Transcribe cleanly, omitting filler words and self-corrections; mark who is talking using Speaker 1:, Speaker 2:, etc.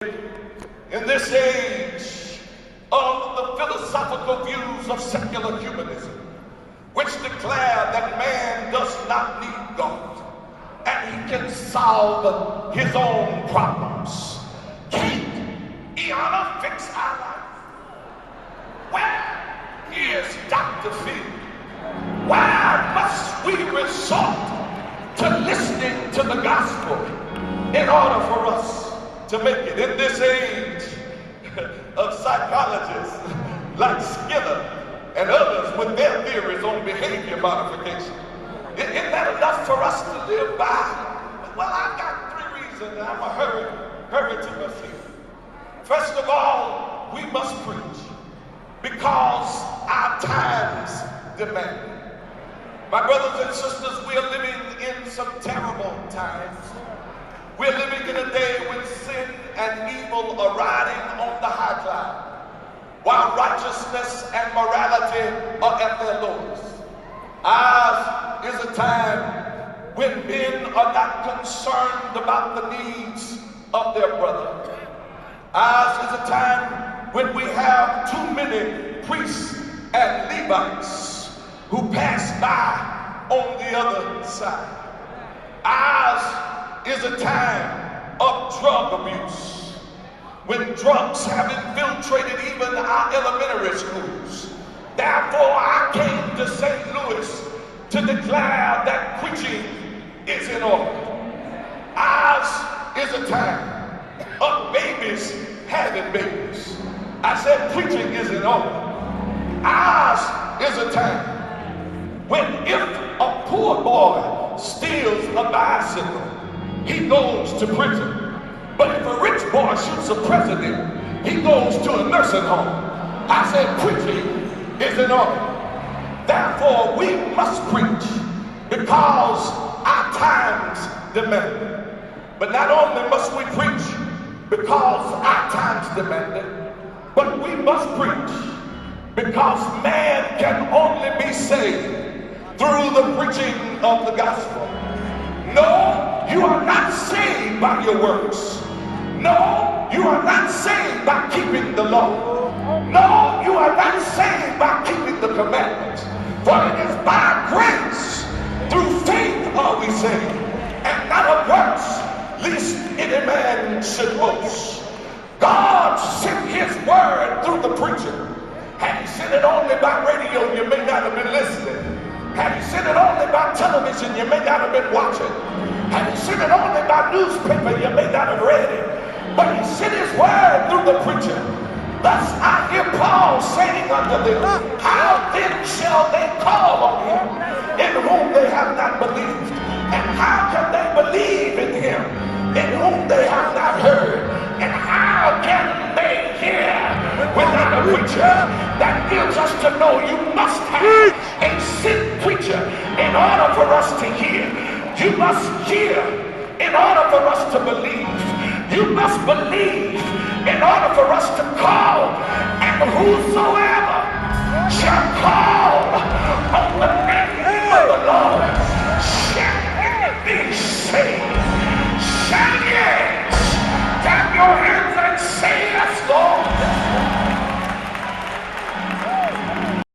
Speaker 1: In this age of the philosophical views of secular humanism, which declare that man does not need God and he can solve his own problems, can't Iana fix our life? Where is Dr. Phil? Why must we resort to listening to the gospel in order for us to make it in this age of psychologists like Skinner and others with their theories on behavior modification? Isn't that enough for us to live by? Well, I've got three reasons, and I'm going to hurry to my feet. First of all, we must preach because our times demand it. My brothers and sisters, we are living in some terrible times. We're living in a day when sin and evil are riding on the high cloud, while righteousness and morality are at their lowest. Ours is a time when men are not concerned about the needs of their brother. Ours is a time when we have too many priests and Levites who pass by on the other side. Ours is a time of drug abuse, when drugs have infiltrated even our elementary schools. Therefore, I came to St. Louis to declare that preaching is in order. Ours is a time of babies having babies. I said preaching is in order. Ours is a time when if a poor boy steals a bicycle, he goes to prison. But if a rich boy shoots a president, he goes to a nursing home. I said preaching is in order. Therefore, we must preach because our times demand it. But not only must we preach because our times demand it, but we must preach because man can only be saved through the preaching of the gospel. No, you are not saved by your works. No, you are not saved by keeping the law. No, you are not saved by keeping the commandments. For it is by grace, through faith are we saved, and not of works, lest any man should boast. God sent his word through the preacher. Had he sent it only by radio, you may not have been listening. Had he sent it only by television, you may not have been watching. Had he sent it only by newspaper, you may not have read it. But he sent his word through the preacher. Thus I hear Paul saying unto them, how then shall they call on him in whom they have not believed? And how can they believe in him in whom they have not heard? And how can they hear without a preacher? That gives us to know you must have a sent preacher in order for us to hear. You must hear in order for us to believe. You must believe in order for us to call. And whosoever shall call on the